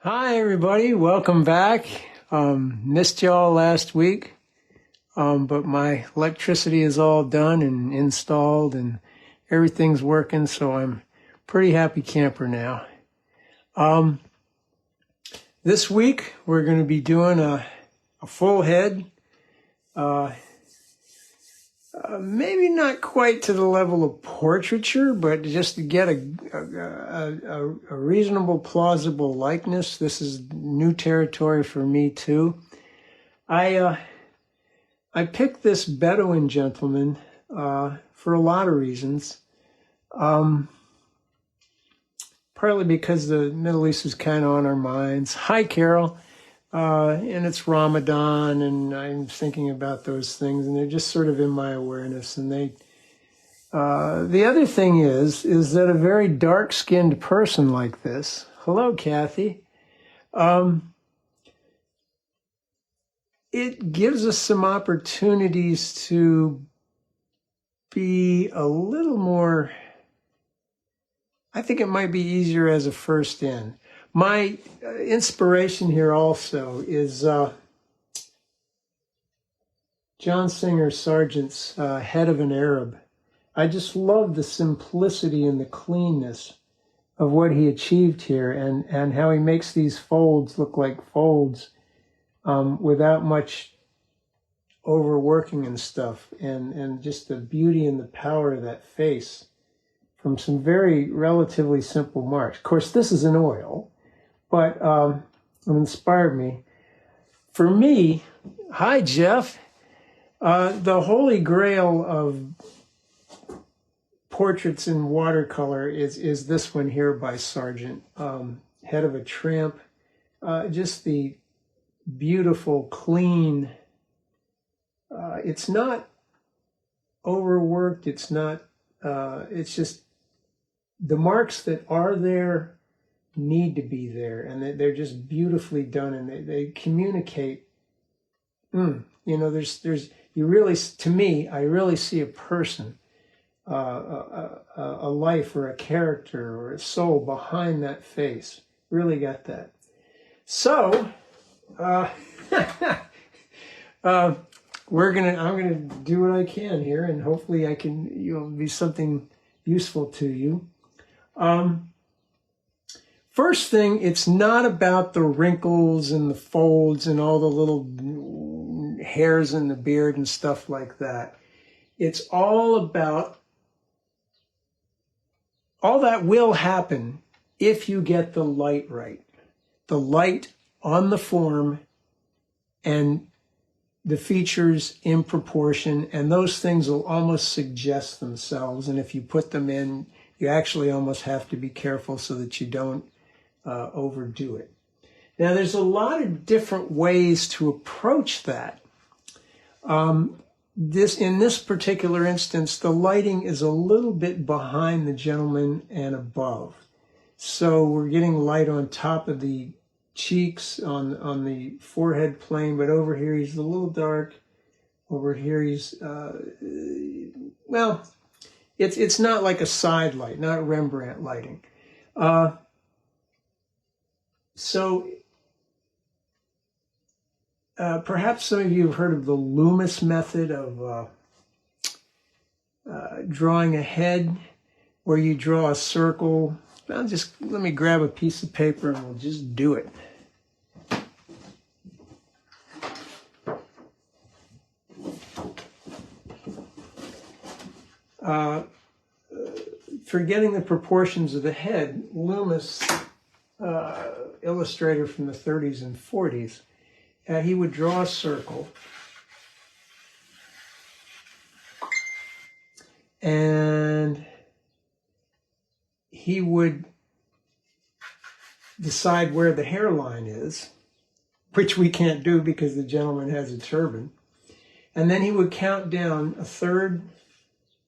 Hi, everybody. Welcome back. Missed y'all last week, but my electricity is all done and installed and everything's working, so I'm pretty happy camper now. This week, we're going to be doing a full head. Maybe not quite to the level of portraiture, but just to get a reasonable, plausible likeness. This is new territory for me too. I picked this Bedouin gentleman for a lot of reasons. Partly because the Middle East is kind of on our minds. Hi, Carol. And it's Ramadan, and I'm thinking about those things, and they're just sort of in my awareness. And the other thing is that a very dark-skinned person like this, hello, Kathy, it gives us some opportunities to be a little more, I think it might be easier as a first in. My inspiration here also is John Singer Sargent's Head of an Arab. I just love the simplicity and the cleanness of what he achieved here, and how he makes these folds look like folds without much overworking and stuff, and just the beauty and the power of that face from some very relatively simple marks. Of course, this is an oil, but it inspired me. For me, hi, Jeff. The holy grail of portraits in watercolor is this one here by Sargent, Head of a Tramp. Just the beautiful, clean. It's not overworked. It's not. It's just the marks that are there need to be there, and they're just beautifully done, and they communicate. There's you really, to me, I really see a person, a life or a character or a soul behind that face. Really got that. So, I'm gonna do what I can here, and hopefully I can, be something useful to you. First thing, it's not about the wrinkles and the folds and all the little hairs in the beard and stuff like that. It's all about, all that will happen if you get the light right. The light on the form and the features in proportion, and those things will almost suggest themselves. And if you put them in, you actually almost have to be careful so that you don't overdo it. Now, there's a lot of different ways to approach that. In this particular instance, the lighting is a little bit behind the gentleman and above. So we're getting light on top of the cheeks, on the forehead plane, but over here he's a little dark. Over here he's, it's not like a side light, not Rembrandt lighting. So perhaps some of you have heard of the Loomis method of drawing a head, where you draw a circle. Let me grab a piece of paper and we'll just do it. Forgetting the proportions of the head, Loomis, illustrator from the 30s and 40s, he would draw a circle, and he would decide where the hairline is, which we can't do because the gentleman has a turban, and then he would count down a third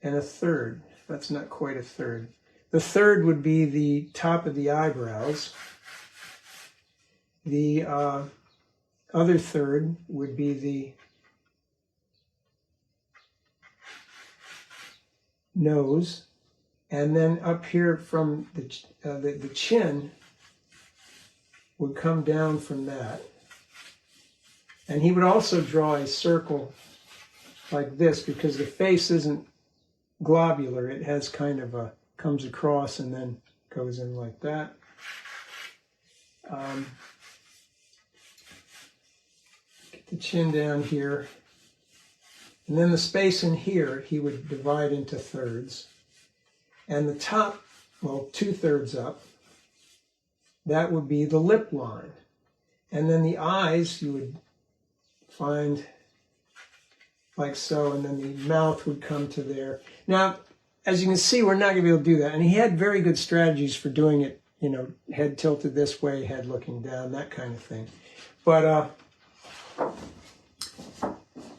and a third. That's not quite a third. The third would be the top of the eyebrows. The other third would be the nose, and then up here from the chin would come down from that. And he would also draw a circle like this, because the face isn't globular. It has kind of a, comes across and then goes in like that. Get the chin down here. And then the space in here, he would divide into thirds. And the top, well, 2/3 up, that would be the lip line. And then the eyes, you would find like so, and then the mouth would come to there. Now, as you can see, we're not going to be able to do that. And he had very good strategies for doing it, you know, head tilted this way, head looking down, that kind of thing. But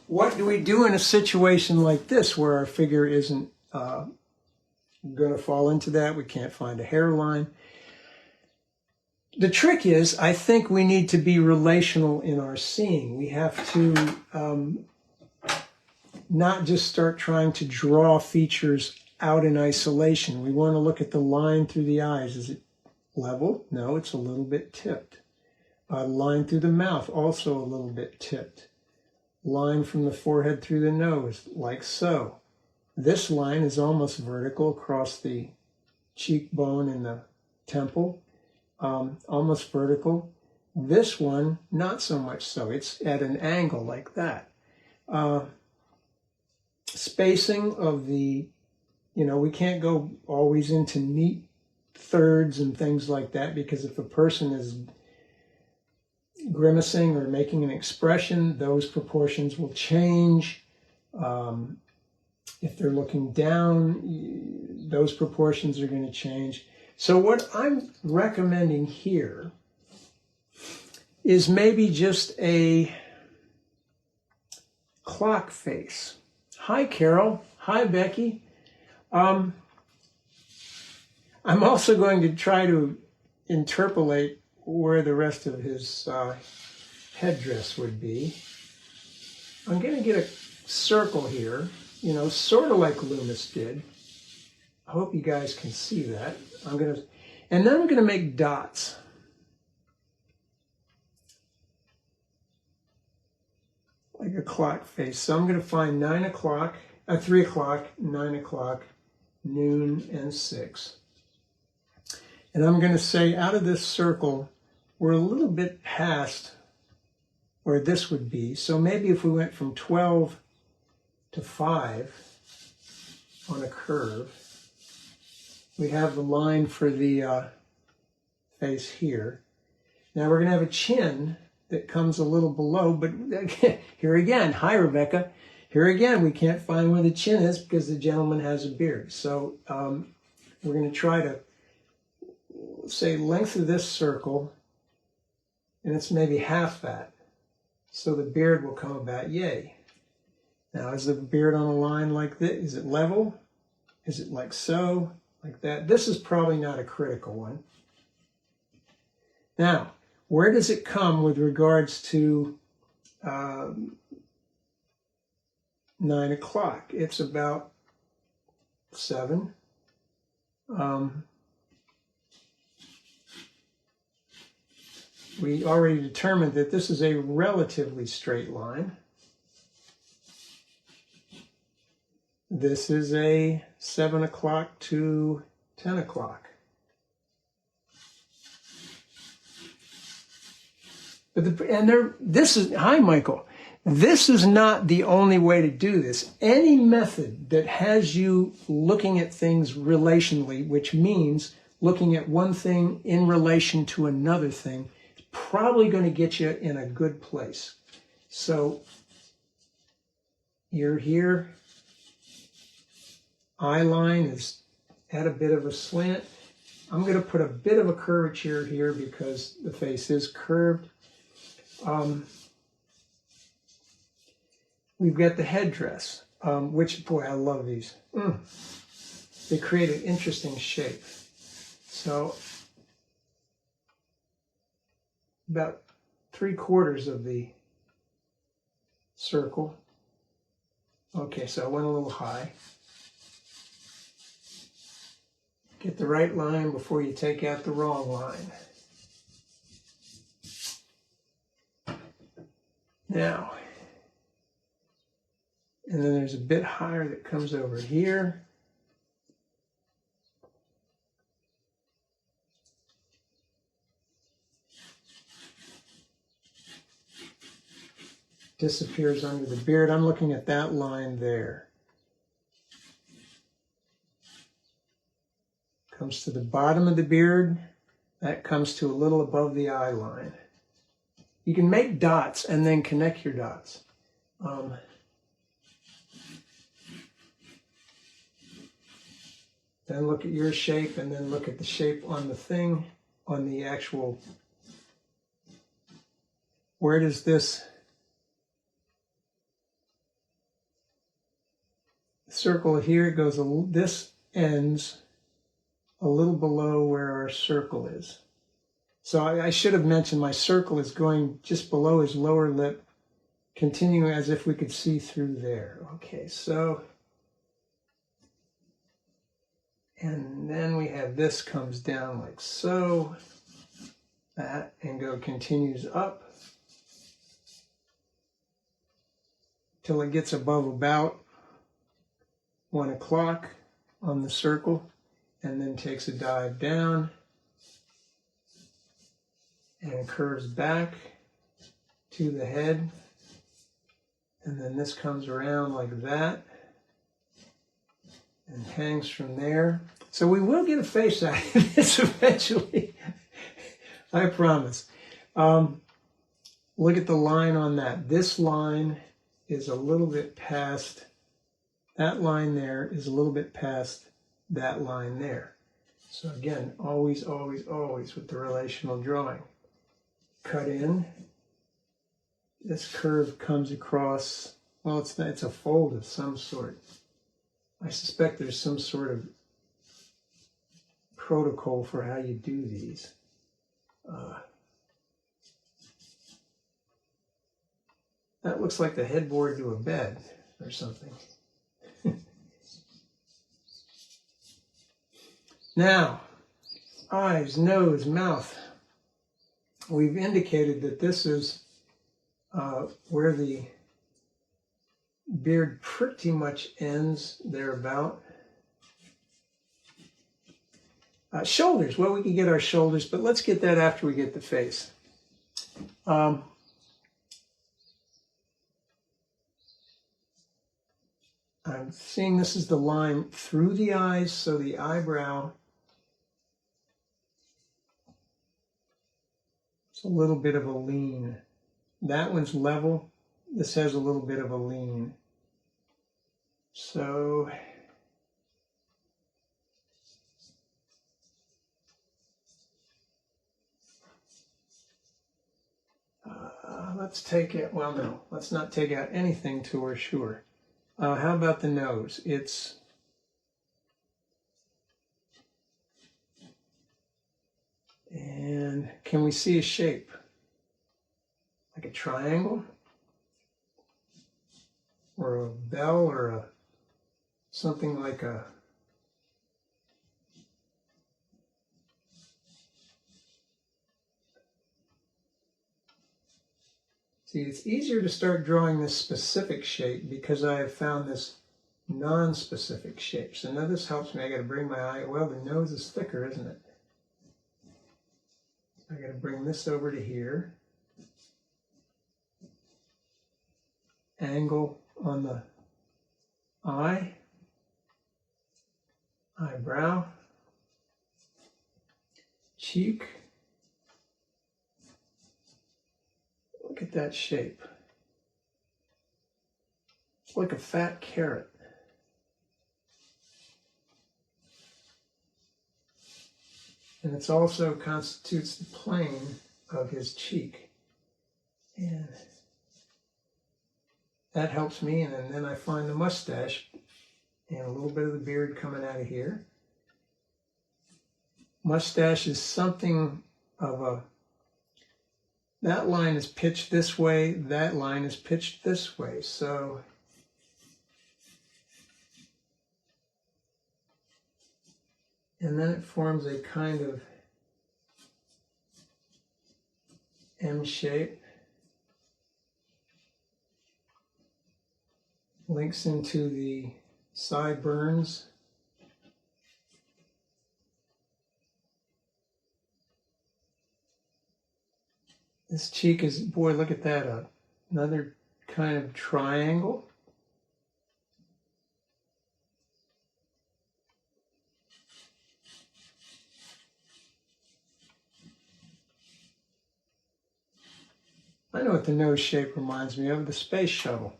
what do we do in a situation like this where our figure isn't going to fall into that? We can't find a hairline. The trick is, I think we need to be relational in our seeing. We have to not just start trying to draw features out in isolation. We want to look at the line through the eyes. Is it level? No, it's a little bit tipped. Line through the mouth, also a little bit tipped. Line from the forehead through the nose, like so. This line is almost vertical across the cheekbone and the temple, almost vertical. This one, not so much so. It's at an angle like that. Spacing of the, you know, we can't go always into neat thirds and things like that, because if a person is grimacing or making an expression, those proportions will change. If they're looking down, those proportions are going to change. So what I'm recommending here is maybe just a clock face. Hi, Carol. Hi, Becky. I'm also going to try to interpolate where the rest of his headdress would be. I'm going to get a circle here, you know, sort of like Loomis did. I hope you guys can see that. And then I'm going to make dots. Like a clock face. So I'm going to find 9 o'clock, 3 o'clock, 9 o'clock, noon, and 6. And I'm going to say out of this circle, we're a little bit past where this would be. So maybe if we went from 12 to 5 on a curve, we have the line for the face here. Now we're going to have a chin that comes a little below, but here again, hi Rebecca, here again we can't find where the chin is because the gentleman has a beard. So we're going to try to say length of this circle, and it's maybe half that. So the beard will come about yay. Now is the beard on a line like this? Is it level? Is it like so? Like that? This is probably not a critical one. Now, where does it come with regards to 9 o'clock? It's about 7. We already determined that this is a relatively straight line. This is a 7 o'clock to 10 o'clock. But hi Michael, this is not the only way to do this. Any method that has you looking at things relationally, which means looking at one thing in relation to another thing, is probably going to get you in a good place. So you're here. Eye line is at a bit of a slant. I'm going to put a bit of a curvature here because the face is curved. We've got the headdress, which, boy, I love these. They create an interesting shape. So about 3/4 of the circle. Okay, so I went a little high. Get the right line before you take out the wrong line. Now, and then there's a bit higher that comes over here. Disappears under the beard. I'm looking at that line there. Comes to the bottom of the beard. That comes to a little above the eye line. You can make dots and then connect your dots. Then look at your shape and then look at the shape on the thing, on the actual, where does this circle here, it goes, this ends a little below where our circle is. So I should have mentioned my circle is going just below his lower lip, continuing as if we could see through there. Okay, so, and then we have this comes down like so, that, and continues up till it gets above about 1 o'clock on the circle, and then takes a dive down and curves back to the head, and then this comes around like that and hangs from there. So we will get a face out of this eventually, I promise. Look at the line on that. This line is a little bit past, that line there is a little bit past that line there. So again, always, always, always with the relational drawing. Cut in. This curve comes across, well, it's a fold of some sort. I suspect there's some sort of protocol for how you do these. That looks like the headboard to a bed or something. Now, eyes, nose, mouth. We've indicated that this is where the beard pretty much ends, thereabout. Shoulders, well, we can get our shoulders, but let's get that after we get the face. I'm seeing this is the line through the eyes, so the eyebrow, it's a little bit of a lean. That one's level. This has a little bit of a lean. So let's take it, well, no, let's not take out anything till we're sure. How about the nose? It's and can we see a shape? Like a triangle? Or a bell, or something like a, see, it's easier to start drawing this specific shape because I have found this non-specific shape. So now this helps me. I got to bring my eye, well, the nose is thicker, isn't it? I got to bring this over to here. Angle on the eye, eyebrow, cheek. Look at that shape. It's like a fat carrot. And it also constitutes the plane of his cheek. And that helps me, and then I find the mustache and a little bit of the beard coming out of here. Mustache is something of a, that line is pitched this way, that line is pitched this way, so and then it forms a kind of M shape. links into the sideburns. This cheek is, boy, look at that, another kind of triangle. I know what the nose shape reminds me of, the space shuttle.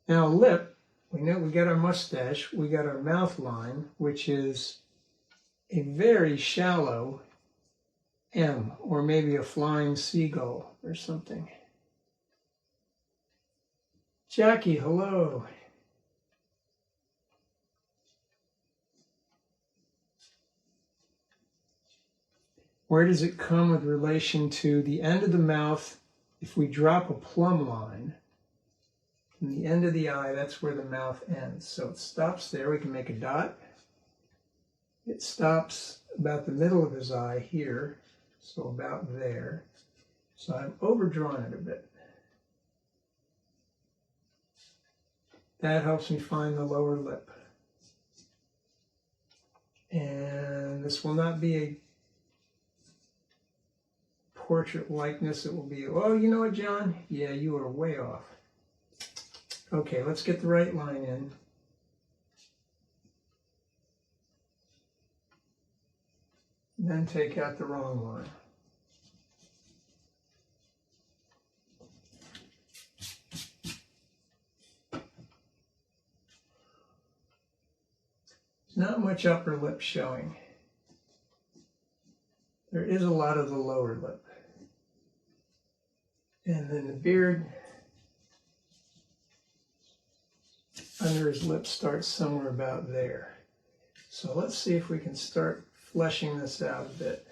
Now lip, we know we got our mustache, we got our mouth line, which is a very shallow M, or maybe a flying seagull or something. Jackie, hello. Where does it come with relation to the end of the mouth? If we drop a plumb line from the end of the eye, that's where the mouth ends. So it stops there. We can make a dot. It stops about the middle of his eye here, so about there. So I've overdrawn it a bit. That helps me find the lower lip. And this will not be a portrait likeness. It will be, oh, you know what, John? Yeah, you are way off. Okay, let's get the right line in. Then take out the wrong line. Not much upper lip showing. There is a lot of the lower lip. And then the beard under his lip starts somewhere about there. So let's see if we can start fleshing this out a bit.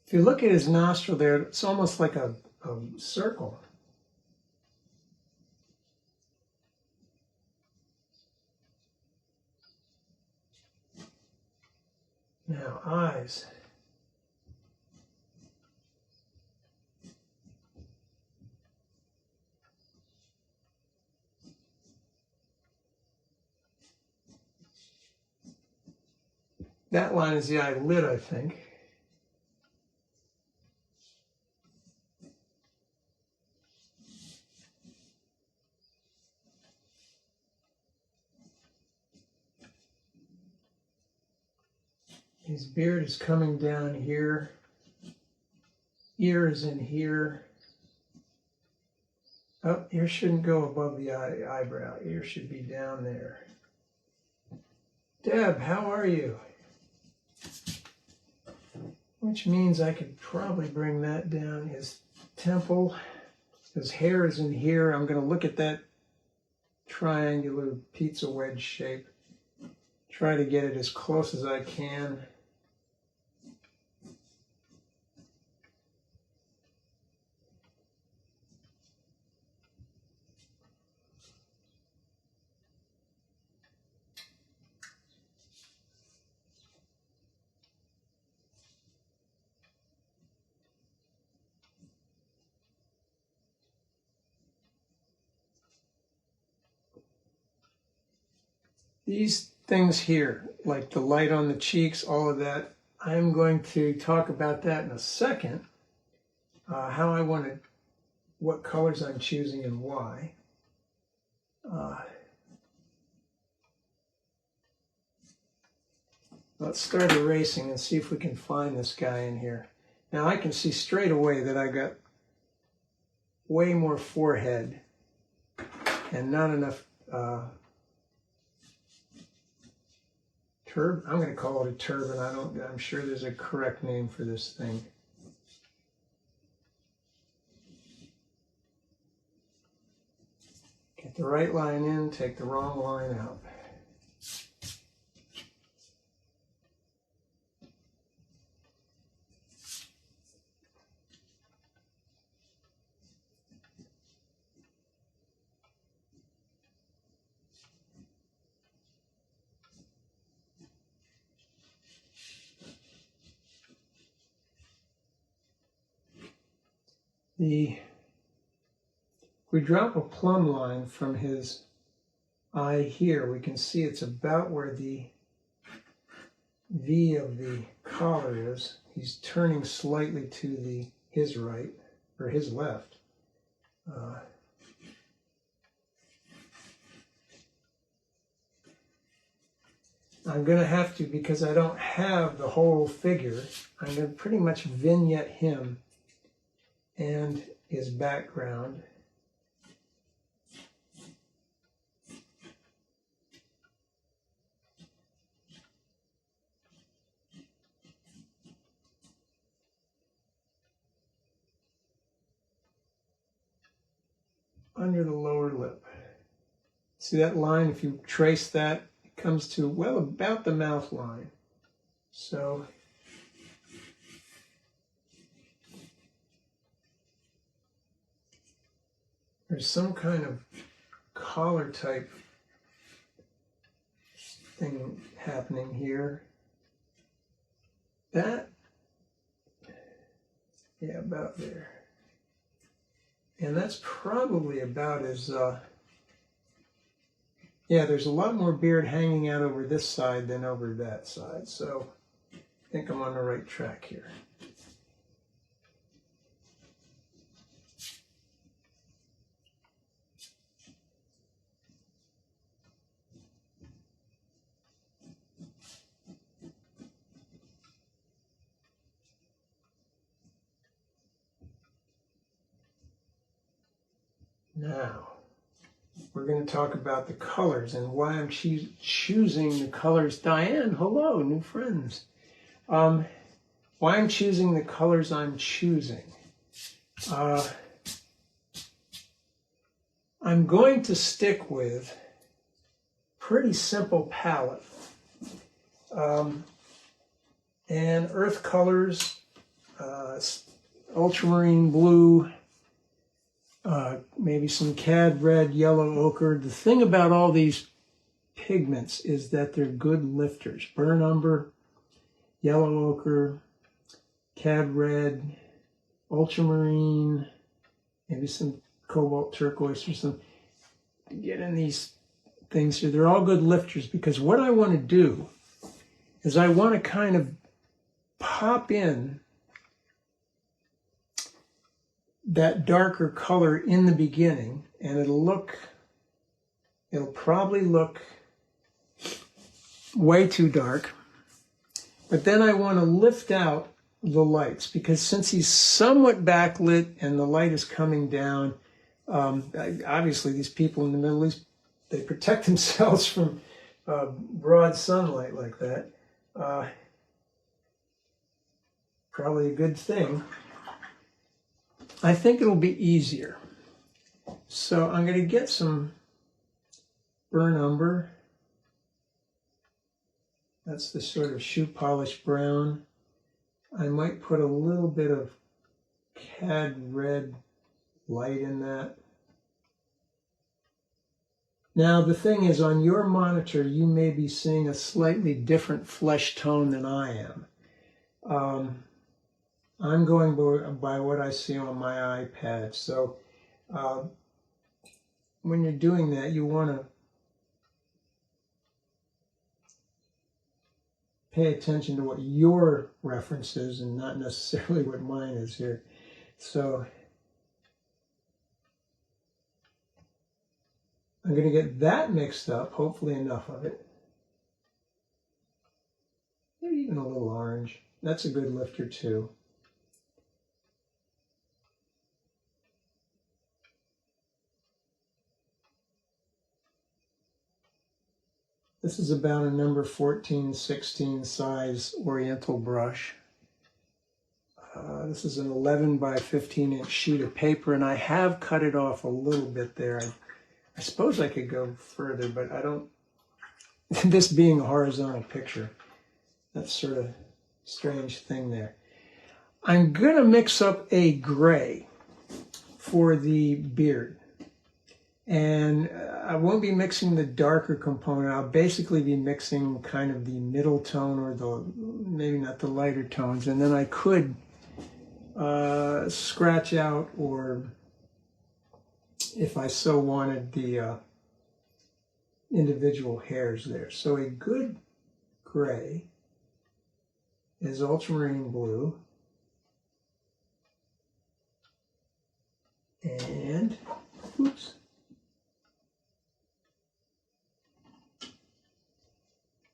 If you look at his nostril there, it's almost like a circle. Now, eyes. That line is the eyelid, I think. His beard is coming down here. Ear is in here. Oh, ear shouldn't go above the eyebrow. Ear should be down there. Deb, how are you? Which means I could probably bring that down. His temple, his hair is in here. I'm going to look at that triangular pizza wedge shape. Try to get it as close as I can. These things here, like the light on the cheeks, all of that, I'm going to talk about that in a second, how I want to, what colors I'm choosing and why. Let's start erasing and see if we can find this guy in here. Now I can see straight away that I got way more forehead and not enough I'm going to call it a turban. I'm sure there's a correct name for this thing. Get the right line in, take the wrong line out. If we drop a plumb line from his eye here, we can see it's about where the V of the collar is. He's turning slightly to his right, or his left. I'm going to have to, because I don't have the whole figure, I'm going to pretty much vignette him and his background. Under the lower lip. See that line? If you trace that, it comes to, well, about the mouth line. So there's some kind of collar type thing happening here. That, yeah, about there. And that's probably about as, yeah, there's a lot more beard hanging out over this side than over that side. So I think I'm on the right track here. Now, we're going to talk about the colors and why I'm choosing the colors. Diane, hello, new friends. Why I'm choosing the colors I'm choosing. I'm going to stick with pretty simple palette. And earth colors, ultramarine blue, maybe some cad red, yellow ochre. The thing about all these pigments is that they're good lifters. Burnt umber, yellow ochre, cad red, ultramarine, maybe some cobalt turquoise or some. Get in these things here. They're all good lifters, because what I want to do is I want to kind of pop in that darker color in the beginning, and it'll probably look way too dark. But then I want to lift out the lights, because since he's somewhat backlit and the light is coming down, obviously these people in the Middle East, they protect themselves from broad sunlight like that. Probably a good thing. I think it'll be easier. So I'm going to get some burnt umber. That's the sort of shoe polish brown. I might put a little bit of cad red light in that. Now the thing is, on your monitor you may be seeing a slightly different flesh tone than I am. I'm going by what I see on my iPad. So when you're doing that, you want to pay attention to what your reference is and not necessarily what mine is here. So I'm going to get that mixed up, hopefully enough of it. Maybe even a little orange. That's a good lifter too. This is about a number 14-16 size Oriental brush. This is an 11 by 15 inch sheet of paper, and I have cut it off a little bit there. I suppose I could go further, but I don't. This being a horizontal picture, that's sort of a strange thing there. I'm going to mix up a gray for the beard. And I won't be mixing the darker component. I'll basically be mixing kind of the middle tone, or maybe not the lighter tones. And then I could scratch out, or if I so wanted, the individual hairs there. So a good gray is ultramarine blue. And, oops.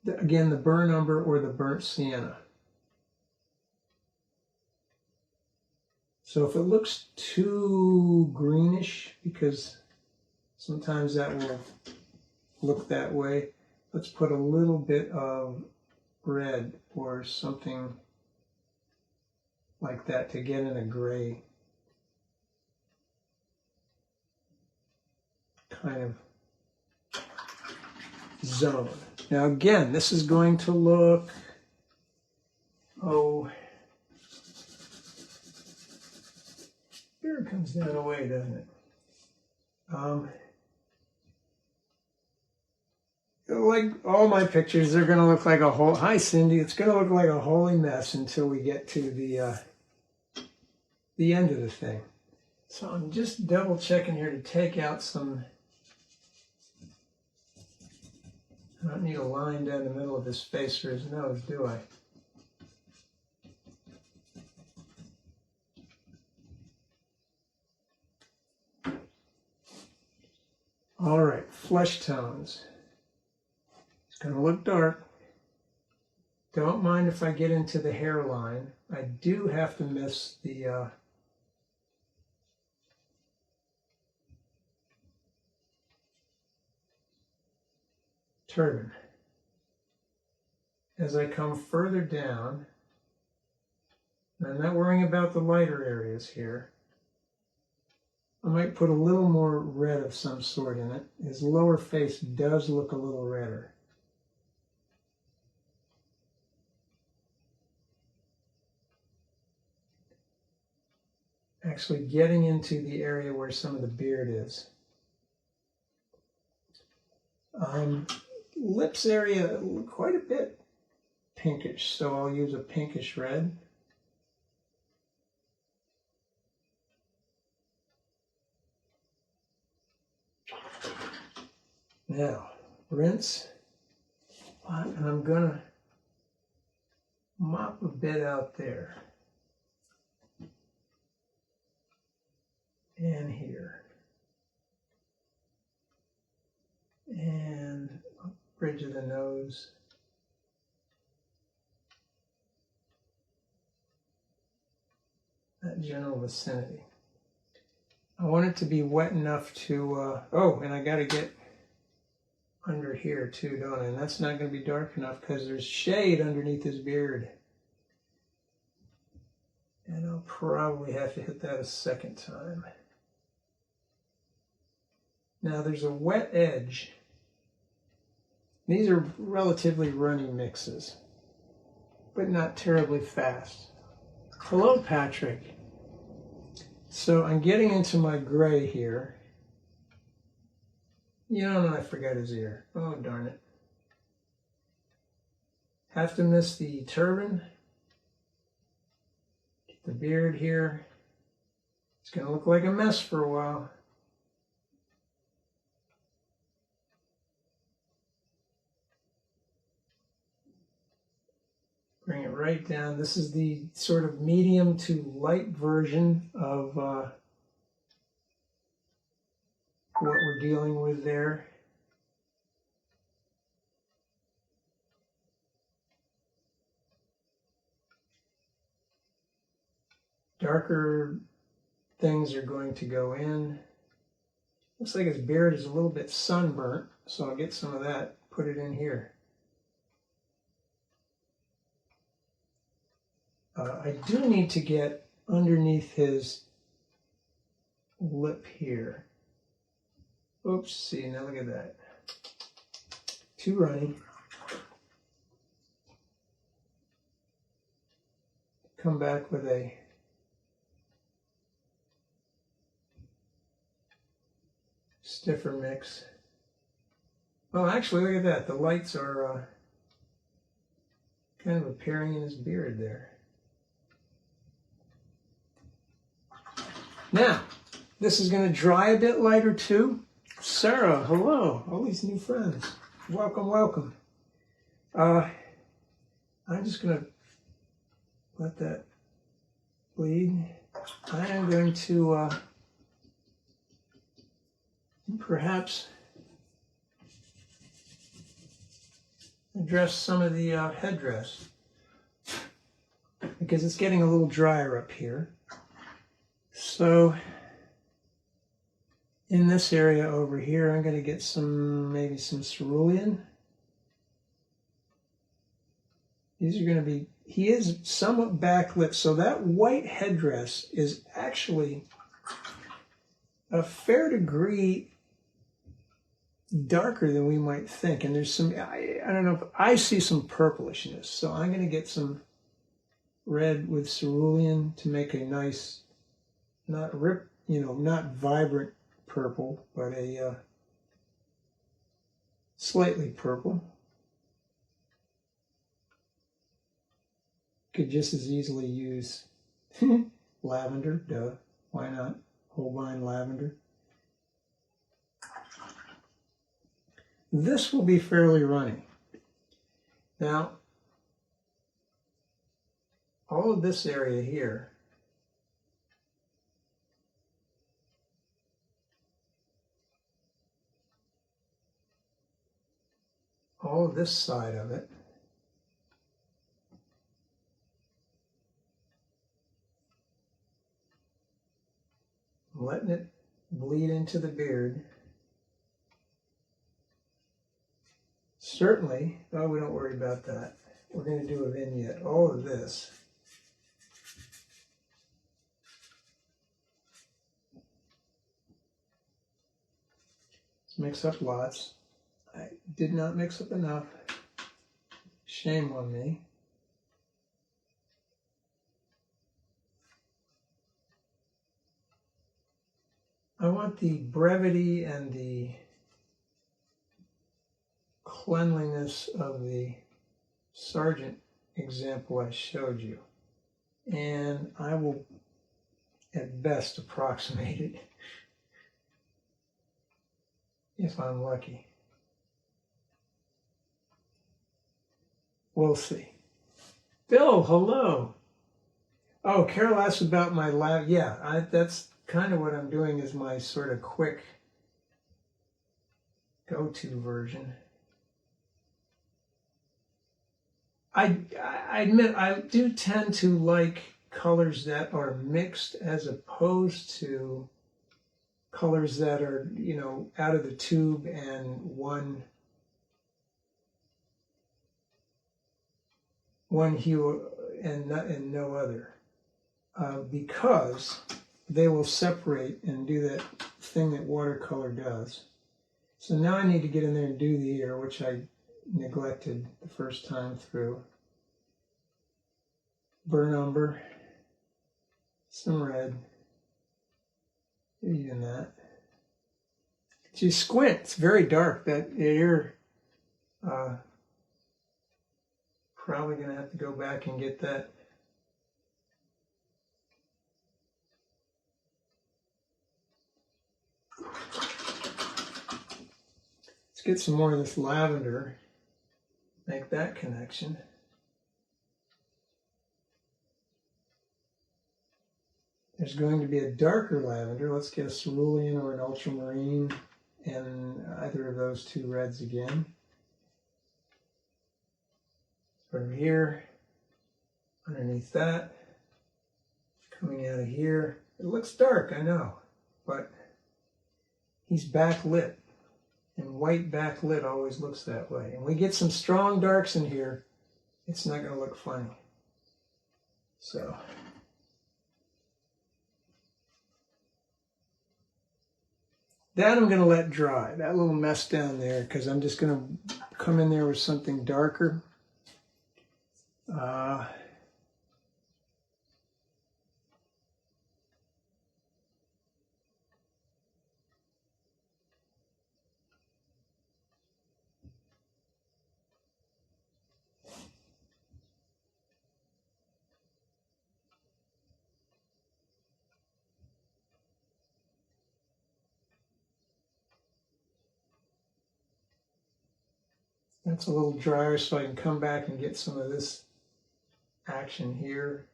Again, the burnt umber or the burnt sienna. So if it looks too greenish, because sometimes that will look that way, let's put a little bit of red or something like that to get in a gray kind of zone. Now again, this is going to look, here it comes down away, doesn't it? Like all my pictures, they're going to look like a whole, hi Cindy, it's going to look like a holy mess until we get to the end of the thing. So I'm just double checking here to take out some. I don't need a line down the middle of his face or his nose, do I? All right, flesh tones. It's going to look dark. Don't mind if I get into the hairline. I do have to miss the turban. As I come further down, and I'm not worrying about the lighter areas here, I might put a little more red of some sort in it. His lower face does look a little redder. Actually getting into the area where some of the beard is. Lips area, quite a bit pinkish, so I'll use a pinkish red. Now, rinse, and I'm gonna mop a bit out there. And here. And bridge of the nose. That general vicinity. I want it to be wet enough to, and I gotta get under here too, don't I? And that's not gonna be dark enough because there's shade underneath his beard. And I'll probably have to hit that a second time. Now there's a wet edge. These are relatively runny mixes, but not terribly fast. Hello, Patrick. So I'm getting into my gray here. You know, I forgot his ear. Oh, darn it. Have to miss the turban. Get the beard here. It's going to look like a mess for a while. Bring it right down. This is the sort of medium to light version of what we're dealing with there. Darker things are going to go in. Looks like his beard is a little bit sunburnt, so I'll get some of that put it in here. I do need to get underneath his lip here. Oops, see, now look at that. Too runny. Come back with a stiffer mix. Oh, actually, look at that. The lights are kind of appearing in his beard there. Now, this is going to dry a bit lighter too. Sarah, hello. All these new friends. Welcome, welcome. I'm just going to let that bleed. I am going to perhaps address some of the headdress because it's getting a little drier up here. So in this area over here, I'm going to get maybe some cerulean. These are going to be, he is somewhat backlit, so that white headdress is actually a fair degree darker than we might think. And there's some, I don't know, if I see some purplishness. So I'm going to get some red with cerulean to make a nice, not vibrant purple, but a slightly purple. Could just as easily use lavender, duh, why not? Holbein lavender. This will be fairly runny. Now, all of this area here all of this side of it I'm letting it bleed into the beard. Certainly, oh, we don't worry about that. We're going to do a vignette. All of this. Let's mix up lots. I did not mix up enough. Shame on me. I want the brevity and the cleanliness of the Sargent example I showed you. And I will, at best, approximate it if I'm lucky. We'll see. Bill, hello. Oh, Carol asked about my lab. Yeah, that's kind of what I'm doing is my sort of quick go-to version. I admit I do tend to like colors that are mixed as opposed to colors that are, you know, out of the tube and one hue and no other, because they will separate and do that thing that watercolor does. So now I need to get in there and do the ear, which I neglected the first time through. Burnt umber, some red, even that. If you squint, it's very dark. That ear, probably going to have to go back and get that. Let's get some more of this lavender, make that connection. There's going to be a darker lavender. Let's get a cerulean or an ultramarine and either of those two reds again. Over here, underneath that, coming out of here. It looks dark, I know, but he's backlit. And white backlit always looks that way. And we get some strong darks in here, it's not going to look funny. So that I'm going to let dry, that little mess down there, because I'm just going to come in there with something darker. That's a little drier, so I can come back and get some of this action here.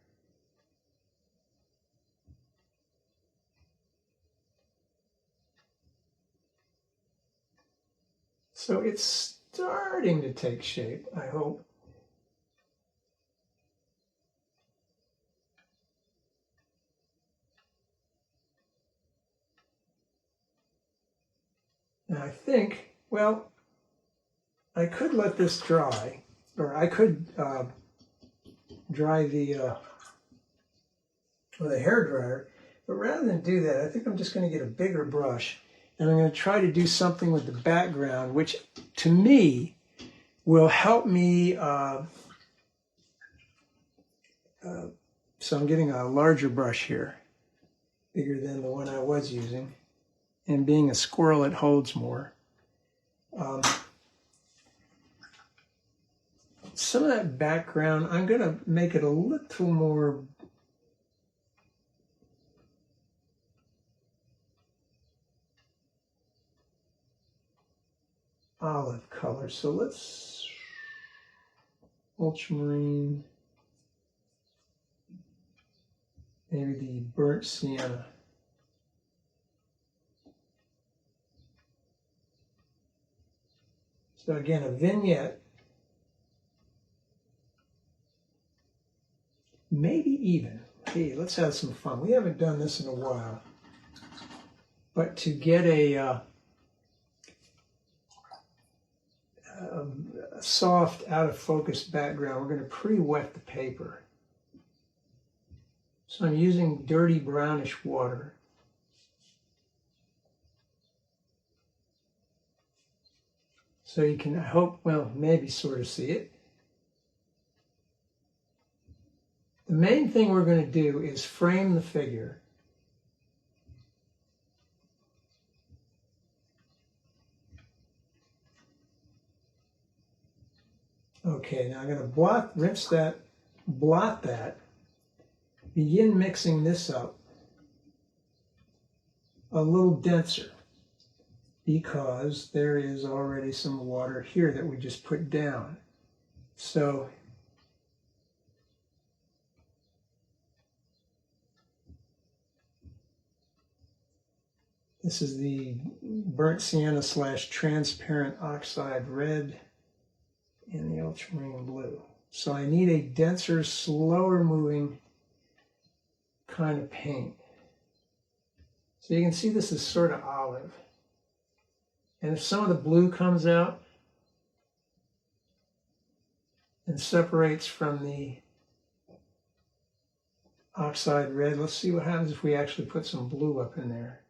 So it's starting to take shape, I hope. And I think, well, I could let this dry, or I could dry with a hair dryer, but rather than do that, I think I'm just going to get a bigger brush, and I'm going to try to do something with the background, which to me will help me. So I'm getting a larger brush here, bigger than the one I was using, and being a squirrel, it holds more. Some of that background, I'm going to make it a little more olive color. So let's ultramarine, maybe the burnt sienna. So again, a vignette. Maybe even, hey, let's have some fun. We haven't done this in a while. But to get a soft, out of focus background, we're going to pre-wet the paper. So I'm using dirty brownish water. So you can, I hope, well, maybe sort of see it. The main thing we're going to do is frame the figure. Okay, now I'm going to rinse that, blot that, begin mixing this up a little denser because there is already some water here that we just put down. So this is the burnt sienna / transparent oxide red and the ultramarine blue. So I need a denser, slower moving kind of paint. So you can see this is sort of olive. And if some of the blue comes out and separates from the oxide red, let's see what happens if we actually put some blue up in there.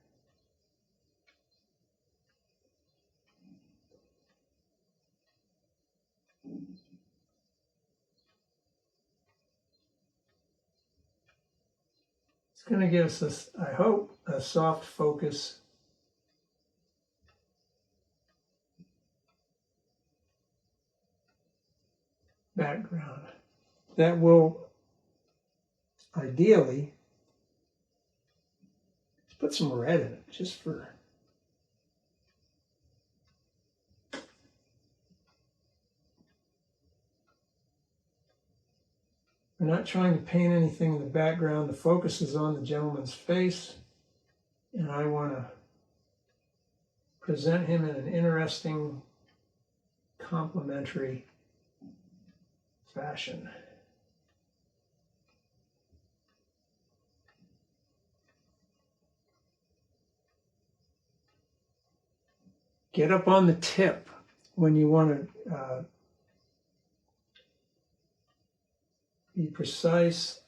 It's going to give us, this, I hope, a soft focus. Background that will ideally put some red in it just for we're not trying to paint anything in the background. The focus is on the gentleman's face, and I want to present him in an interesting complementary fashion. get up on the tip when you want to be precise.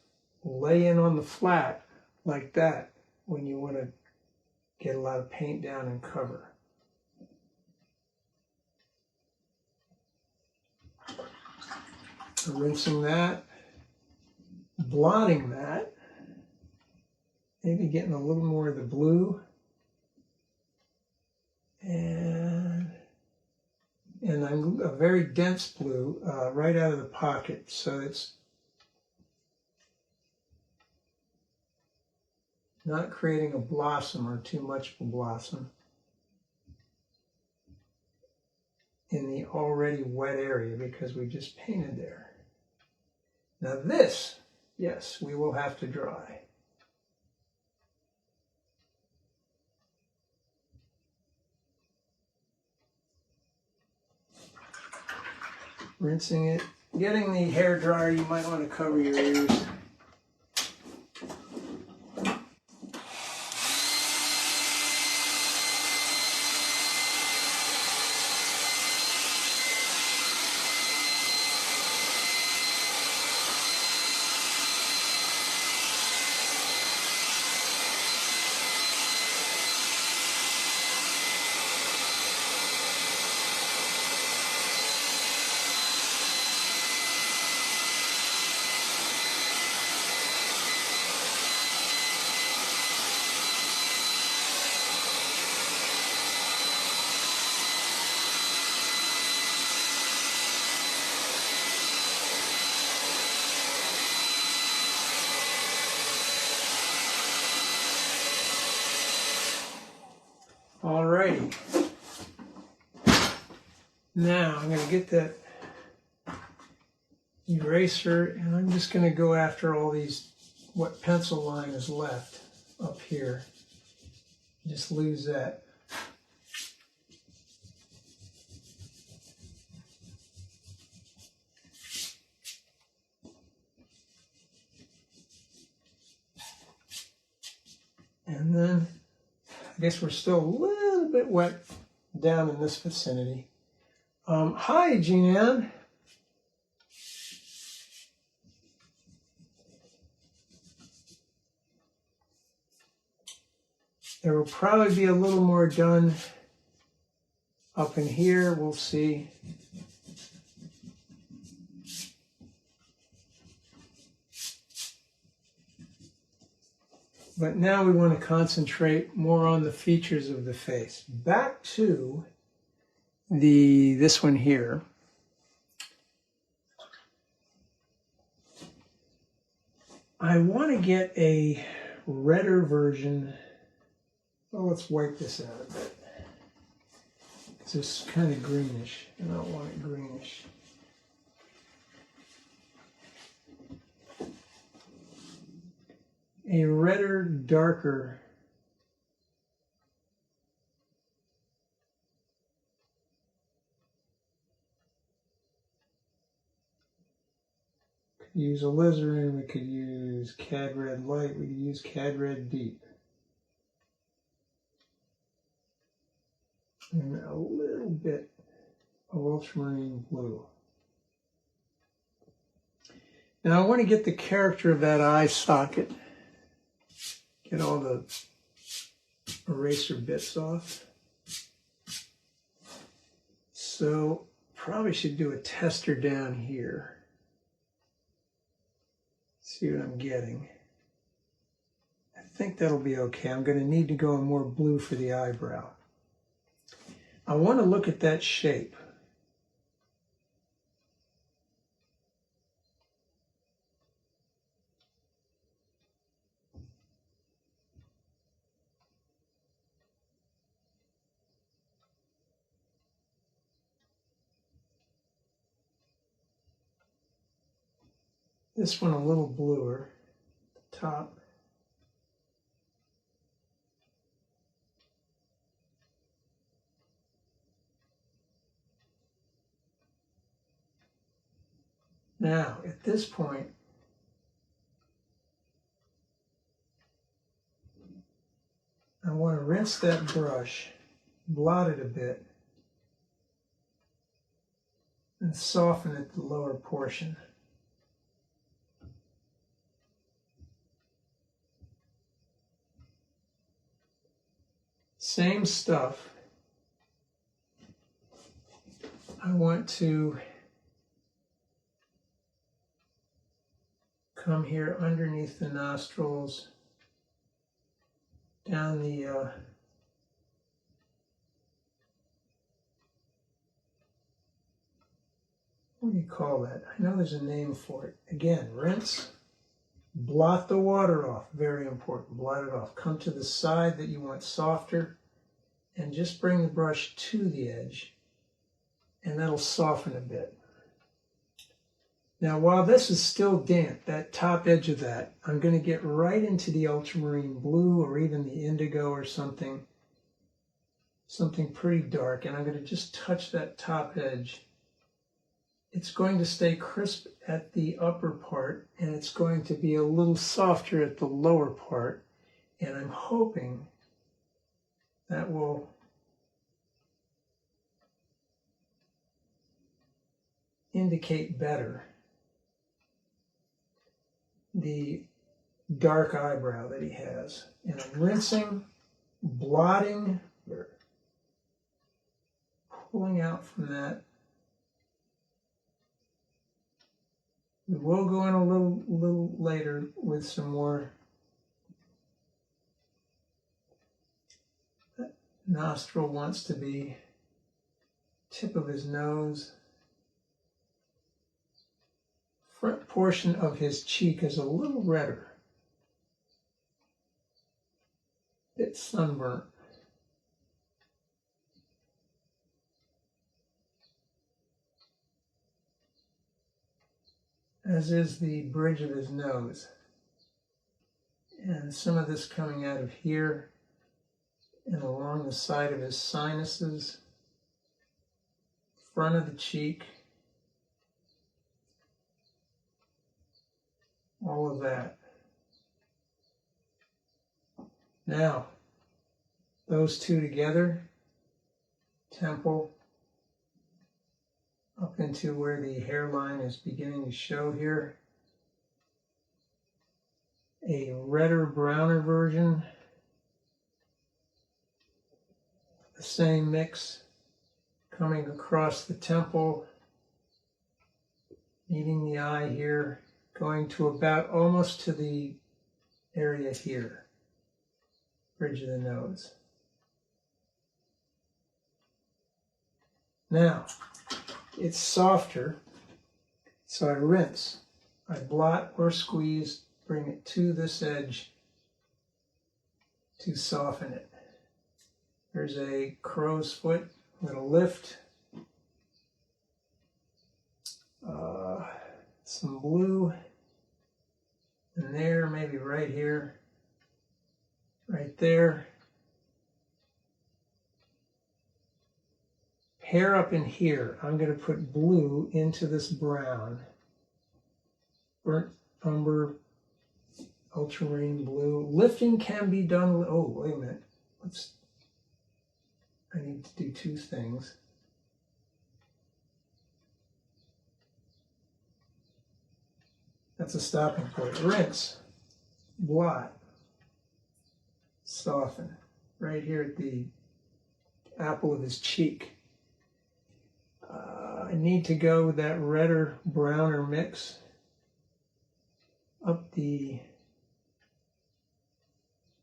Lay in on the flat like that when you want to get a lot of paint down and cover. Rinsing that, blotting that, maybe getting a little more of the blue, and I'm a very dense blue right out of the pocket, so it's not creating a blossom or too much of a blossom in the already wet area because we just painted there. Now this, yes, we will have to dry. Rinsing it, getting the hair dryer, you might want to cover your ears. Alrighty. Now I'm going to get that eraser and I'm just going to go after all these, what pencil line is left up here. Just lose that. And then I guess we're still a little bit wet down in this vicinity. Hi, Jean Ann. There will probably be a little more done up in here. We'll see. But now we want to concentrate more on the features of the face. Back to this one here. I want to get a redder version. Well, let's wipe this out a bit. It's kind of greenish, and I don't want it greenish. A redder, darker could use alizarin, we could use Cad Red Light, we could use Cad Red Deep. And a little bit of ultramarine blue. Now I want to get the character of that eye socket. Get all the eraser bits off. So probably should do a tester down here. See what I'm getting. I think that'll be okay. I'm going to need to go in more blue for the eyebrow. I want to look at that shape. This one a little bluer at the top. Now, at this point, I want to rinse that brush, blot it a bit, and soften at the lower portion. Same stuff. I want to come here underneath the nostrils, down the what do you call that? I know there's a name for it. Again, rinse, blot the water off. Very important. Blot it off. Come to the side that you want softer and just bring the brush to the edge, and that'll soften a bit. Now, while this is still damp, that top edge of that, I'm going to get right into the ultramarine blue or even the indigo or something pretty dark, and I'm going to just touch that top edge. It's going to stay crisp at the upper part, and it's going to be a little softer at the lower part, and I'm hoping that will indicate better the dark eyebrow that he has. And I'm rinsing, blotting, pulling out from that. We will go in a little later with some more. That nostril wants to be tip of his nose. Front portion of his cheek is a little redder. Bit sunburnt. As is the bridge of his nose. And some of this coming out of here and along the side of his sinuses, front of the cheek, all of that. Now, those two together, temple, up into where the hairline is beginning to show here. A redder, browner version. The same mix coming across the temple, meeting the eye here, going to about almost to the area here, bridge of the nose. Now, it's softer, so I rinse. I blot or squeeze, bring it to this edge to soften it. There's a crow's foot, I'm going to lift. Some blue in there, maybe right here, right there. Hair up in here, I'm going to put blue into this brown. Burnt umber, ultramarine blue. Lifting can be done. Oh, wait a minute. I need to do two things. That's a stopping point. Rinse, blot, soften. Right here at the apple of his cheek. I need to go with that redder, browner mix up the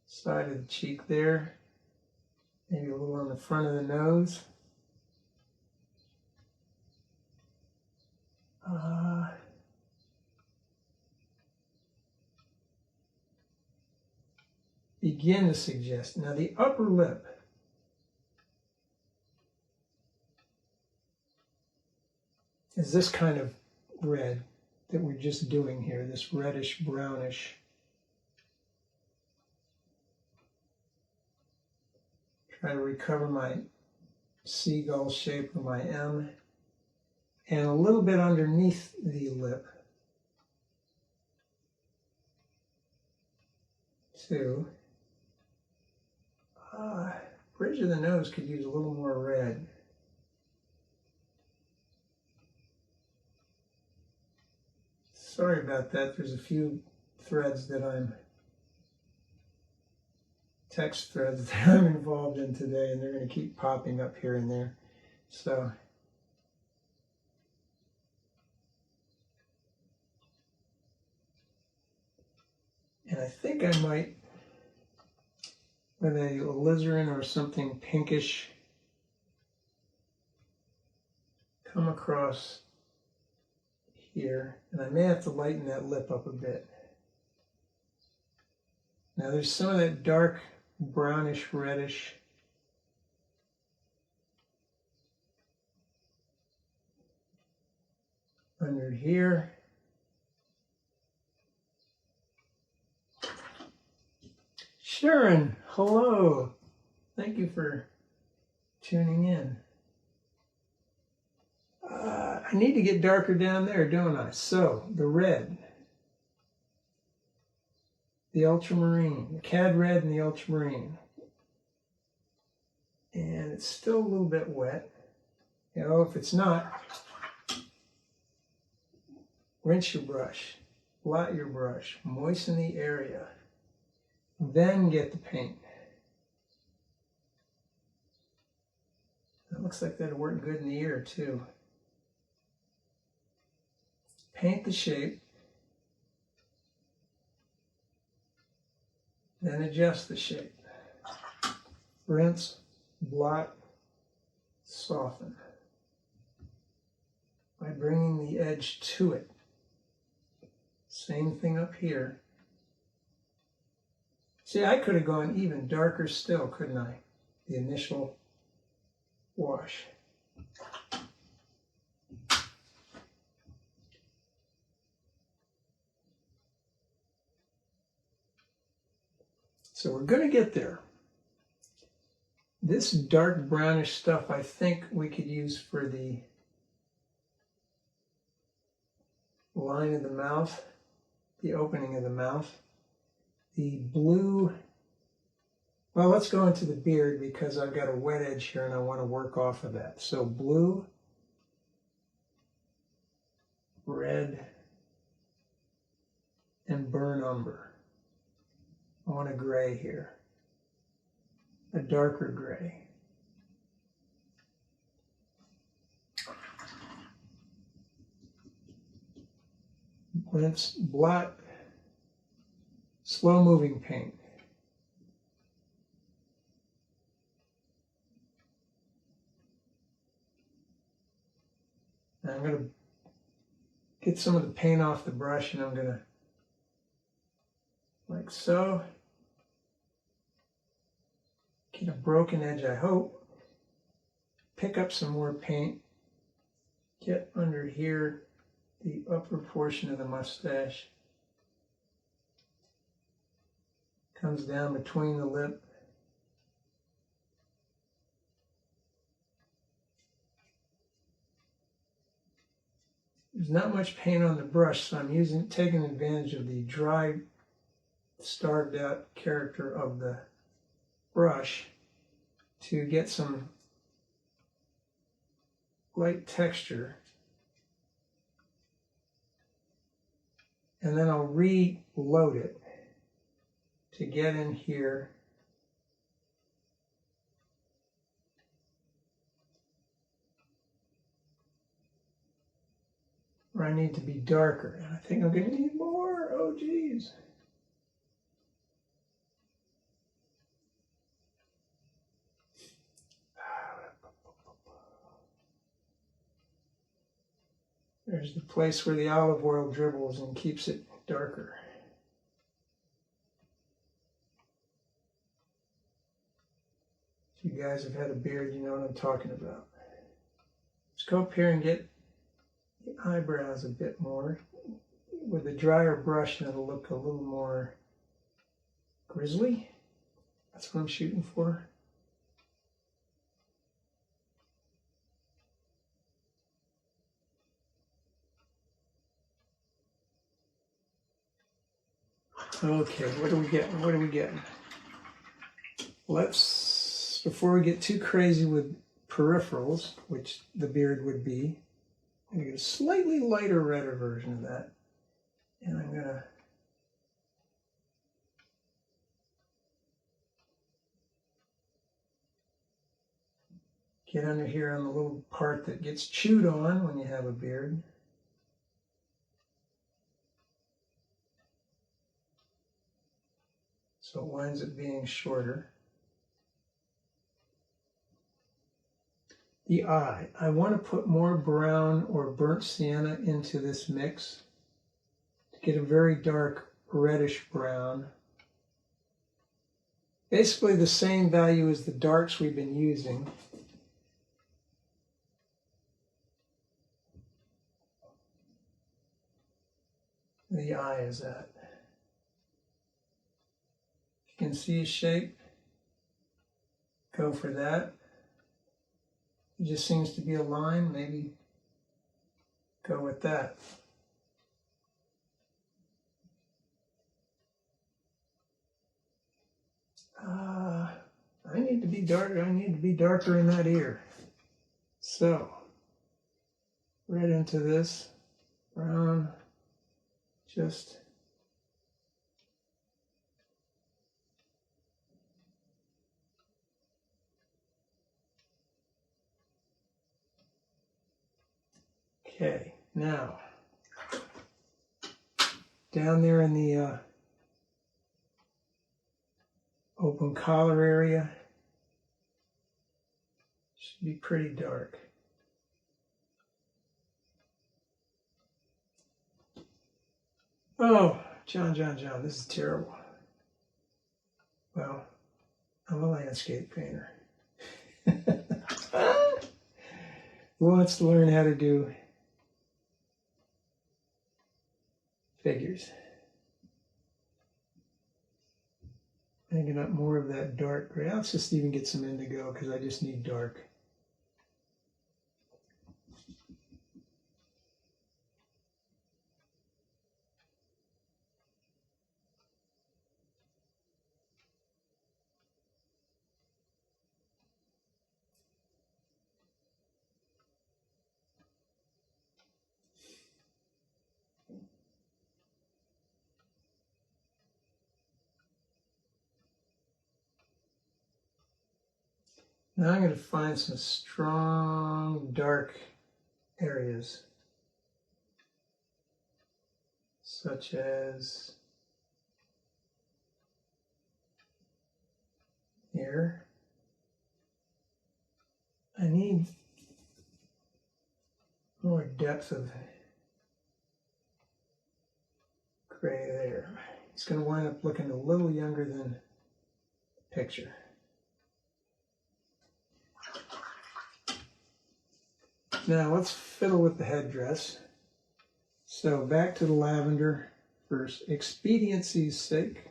side of the cheek there. Maybe a little on the front of the nose. Begin to suggest. Now the upper lip. Is this kind of red that we're just doing here, this reddish, brownish. Try to recover my seagull shape of my M. And a little bit underneath the lip. Too. Bridge of the nose could use a little more red. Sorry about that. There's a few threads that text threads that I'm involved in today, and they're going to keep popping up here and there. So, and I think I might, with a alizarin or something pinkish, come across here, and I may have to lighten that lip up a bit. Now there's some of that dark brownish reddish under here. Sharon, hello. Thank you for tuning in. I need to get darker down there, don't I? So, the red, the ultramarine, the cad red and the ultramarine. And it's still a little bit wet. You know, if it's not, rinse your brush, blot your brush, moisten the area, then get the paint. That looks like that'll work good in the ear too. Paint the shape, then adjust the shape. Rinse, blot, soften by bringing the edge to it. Same thing up here. See, I could have gone even darker still, couldn't I? The initial wash. So we're going to get there. This dark brownish stuff I think we could use for the line of the mouth, the opening of the mouth. The blue, well, let's go into the beard because I've got a wet edge here and I want to work off of that. So blue, red, and burnt umber. I want a gray here, a darker gray. Rinse, blot, slow moving paint. And I'm going to get some of the paint off the brush and I'm going to, like so, get a broken edge, I hope. Pick up some more paint. Get under here, the upper portion of the mustache. Comes down between the lip. There's not much paint on the brush, so I'm taking advantage of the dry, starved out character of the brush to get some light texture. And then I'll reload it to get in here where I need to be darker. And I think I'm going to need more. Oh, geez. There's the place where the olive oil dribbles and keeps it darker. If you guys have had a beard, you know what I'm talking about. Let's go up here and get the eyebrows a bit more. With a drier brush, it'll look a little more grizzly. That's what I'm shooting for. Okay, what are we getting? What are we getting? Let's, before we get too crazy with peripherals, which the beard would be, I'm going to get a slightly lighter, redder version of that. And I'm going to get under here on the little part that gets chewed on when you have a beard. So it winds up being shorter. The eye. I want to put more brown or burnt sienna into this mix to get a very dark reddish brown. Basically the same value as the darks we've been using. The eye is at. You can see a shape. Go for that. It just seems to be a line. Maybe go with that. I need to be darker. I need to be darker in that ear. So, right into this brown. Just okay. Now, down there in the open collar area, should be pretty dark. Oh, John, this is terrible. Well, I'm a landscape painter. Who wants to learn how to do figures? Hanging up more of that dark gray. Let's just even get some indigo because I just need dark. Now I'm going to find some strong dark areas, such as here. I need more depth of gray there. It's going to wind up looking a little younger than the picture. Now let's fiddle with the headdress. So back to the lavender for expediency's sake.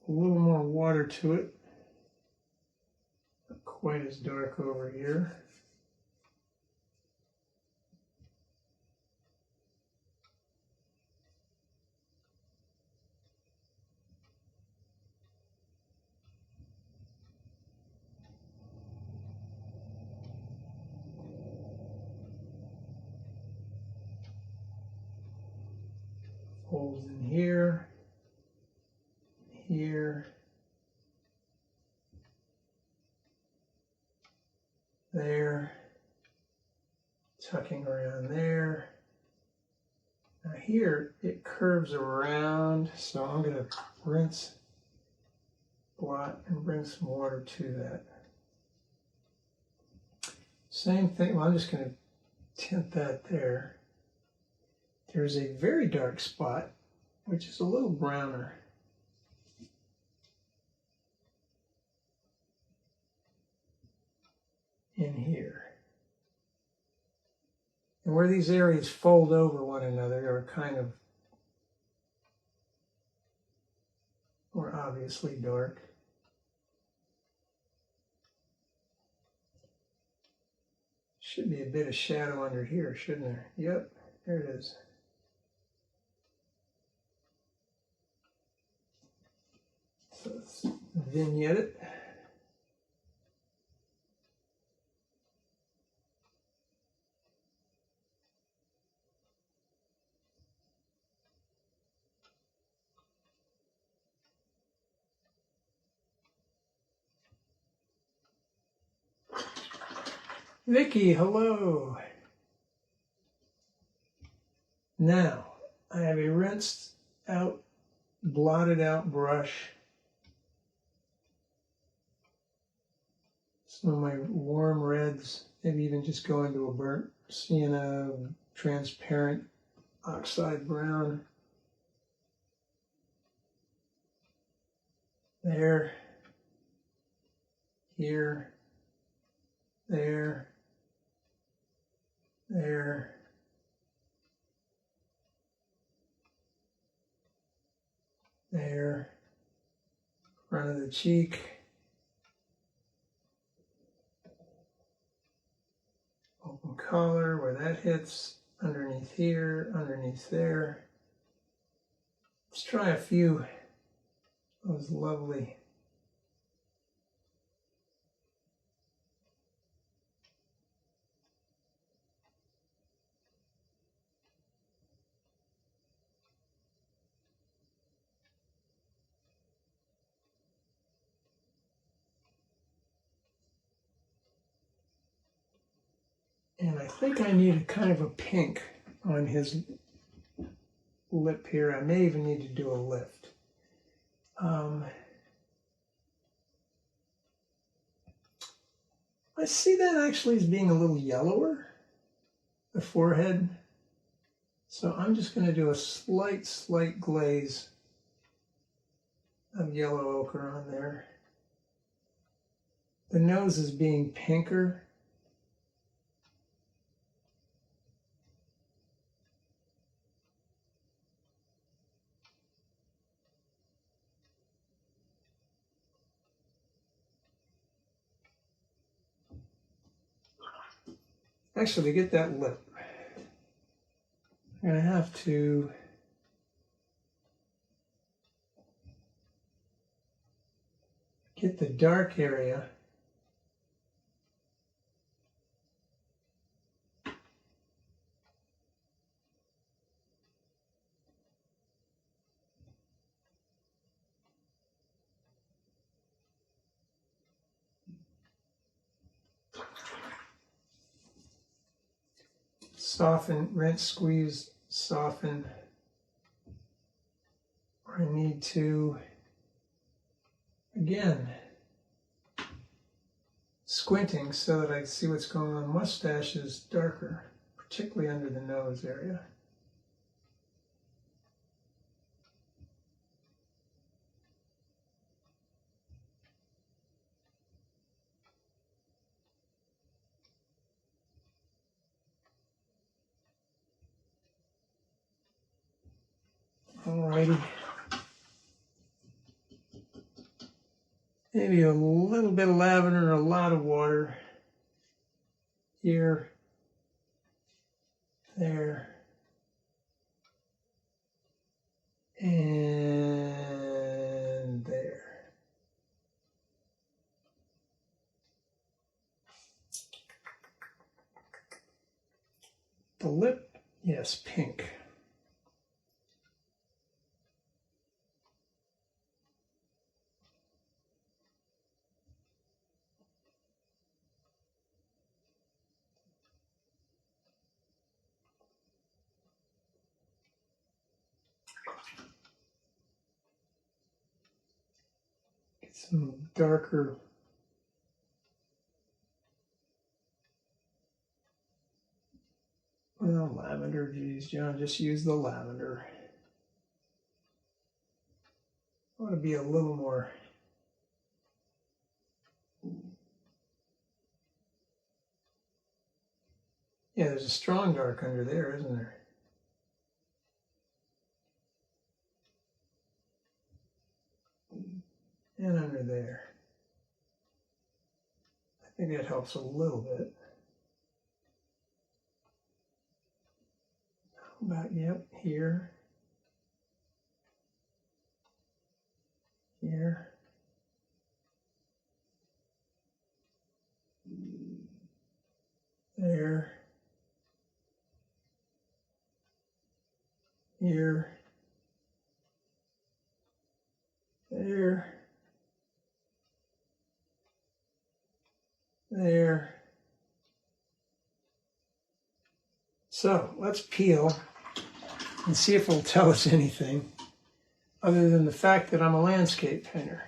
A little more water to it. Not quite as dark over here. Holes in here, here, there, tucking around there. Now here it curves around, so I'm going to rinse, blot, and bring some water to that. Same thing, well, I'm just going to tint that there. There's a very dark spot, which is a little browner. In here. And where these areas fold over one another are kind of obviously dark. Should be a bit of shadow under here, shouldn't there? Yep, there it is. So let's vignette it. Vicky, hello. Now, I have a rinsed out, blotted out brush. Some of my warm reds, maybe even just go into a burnt sienna, transparent oxide brown. There, here, there, there, there, front of the cheek, open collar where that hits, underneath here, underneath there. Let's try a few of those lovely and I think I need a kind of a pink on his lip here. I may even need to do a lift. I see that actually as being a little yellower, the forehead. So I'm just going to do a slight glaze of yellow ochre on there. The nose is being pinker. Actually, to get that lip, I'm going to have to get the dark area soften, rinse, squeeze, soften. I need to, again, squinting so that I see what's going on. Mustache is darker, particularly under the nose area. Alrighty. Maybe a little bit of lavender, a lot of water. Here, there, and there. The lip, yes, pink. Get some darker well, lavender, geez, John, just use the lavender. I want to be a little more yeah, there's a strong dark under there, isn't there? and under there. I think that helps a little bit. How about, yep, here, here, there, here, there, there. So let's peel and see if it'll tell us anything other than the fact that I'm a landscape painter.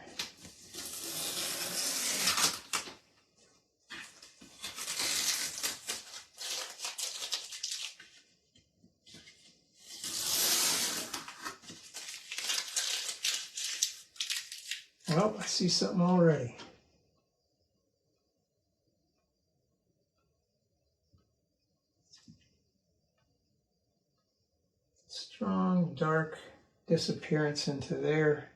Well, I see something already. Strong, dark disappearance into there.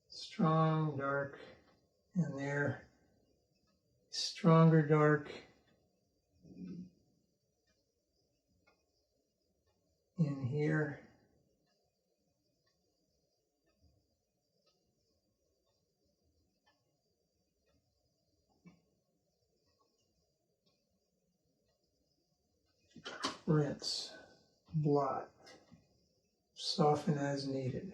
Strong, dark in there. Stronger, dark in here. Rinse, blot, soften as needed.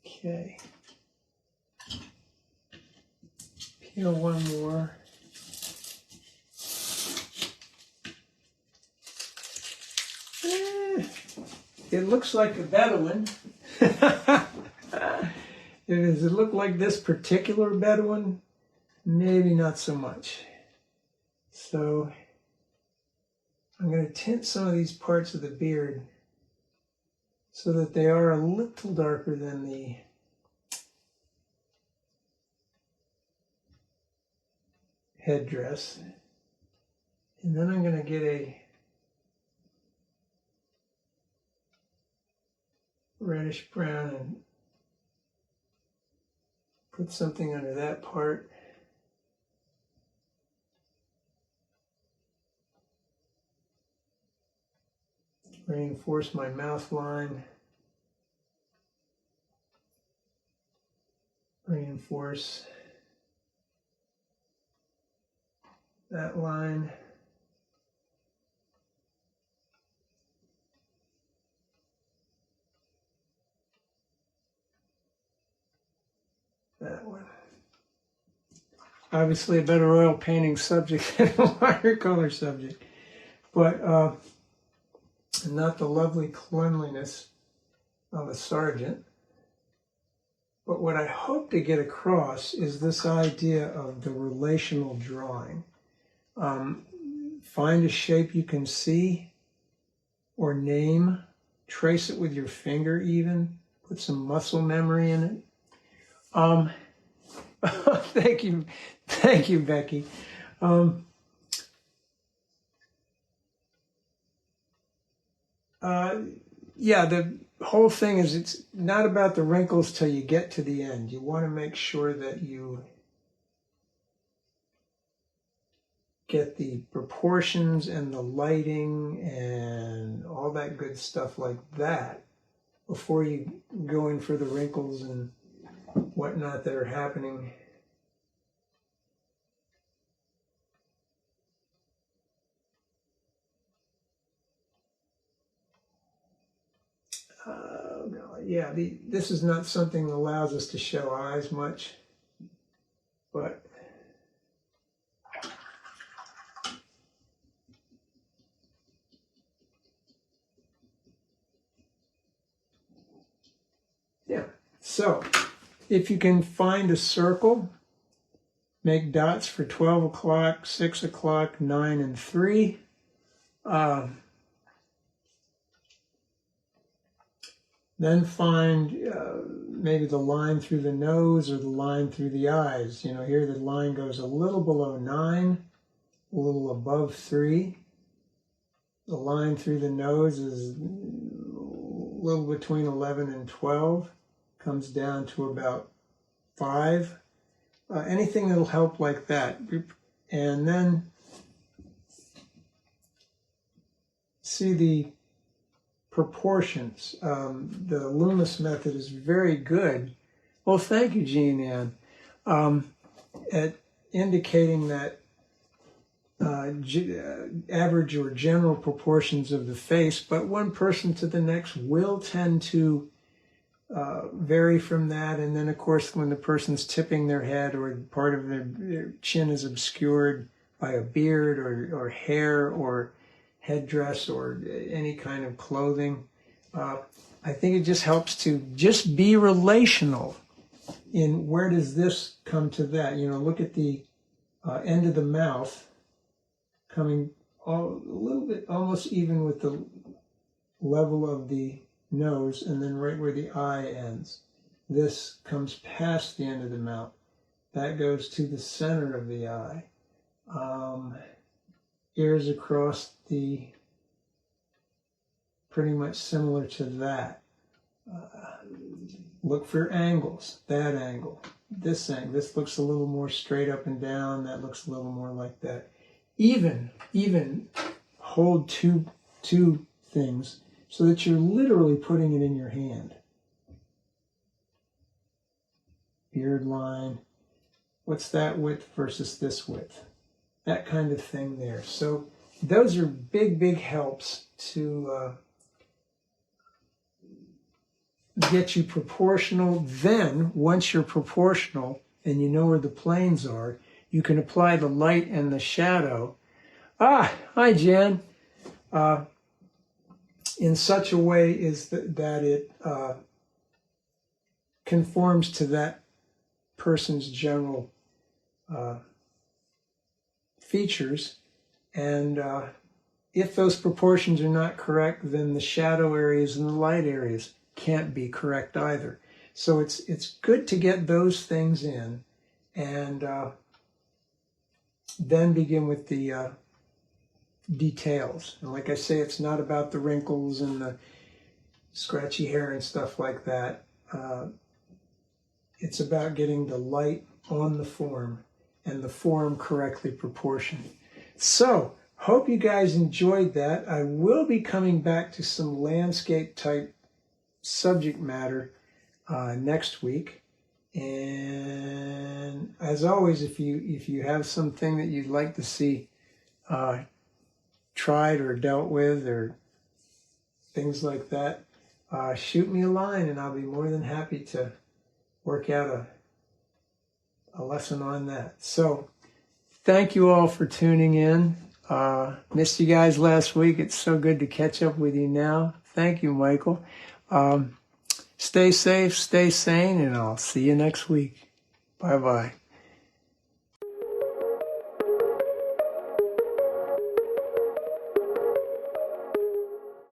Okay. Peel one more. It looks like a Bedouin. Does it look like this particular Bedouin? Maybe not so much. So I'm going to tint some of these parts of the beard so that they are a little darker than the headdress. And then I'm going to get a reddish brown and put something under that part. Reinforce my mouth line. Reinforce that line. That one. Obviously a better oil painting subject than a watercolor subject, but not the lovely cleanliness of a sergeant. But what I hope to get across is this idea of the relational drawing. Find a shape you can see or name, trace it with your finger even, put some muscle memory in it. Thank you, Becky. Yeah, the whole thing is it's not about the wrinkles till you get to the end. You want to make sure that you get the proportions and the lighting and all that good stuff like that before you go in for the wrinkles and whatnot that are happening. Yeah, this is not something that allows us to show eyes much, but yeah. So if you can find a circle, make dots for 12 o'clock, 6 o'clock, 9, and 3. Then find maybe the line through the nose or the line through the eyes. You know, here the line goes a little below 9, a little above 3. The line through the nose is a little between 11 and 12, comes down to about 5. Anything that'll help like that. And then see the proportions. The Loomis method is very good. Well, thank you, Jean Ann, at indicating that average or general proportions of the face, but one person to the next will tend to vary from that. And then, of course, when the person's tipping their head or part of their chin is obscured by a beard or hair or headdress or any kind of clothing, I think it just helps to just be relational in where does this come to that. You know, look at the end of the mouth coming a little bit almost even with the level of the nose, and then right where the eye ends. This comes past the end of the mouth. That goes to the center of the eye. Ears across the, pretty much similar to that. Look for angles. That angle, this angle. This looks a little more straight up and down. That looks a little more like that. Even hold two things so that you're literally putting it in your hand. Beard line. What's that width versus this width? That kind of thing there. So those are big helps to get you proportional. Then, once you're proportional and you know where the planes are, you can apply the light and the shadow. Hi, Jan. In such a way is that it conforms to that person's general features. And if those proportions are not correct, then the shadow areas and the light areas can't be correct either. So it's good to get those things in and then begin with the details. And like I say, it's not about the wrinkles and the scratchy hair and stuff like that. It's about getting the light on the form and the form correctly proportioned. So, hope you guys enjoyed that. I will be coming back to some landscape type subject matter next week. And as always, if you have something that you'd like to see tried or dealt with or things like that, shoot me a line and I'll be more than happy to work out a lesson on that. So thank you all for tuning in. Missed you guys last week. It's so good to catch up with you now. Thank you, Michael. Stay safe, stay sane, and I'll see you next week. Bye-bye.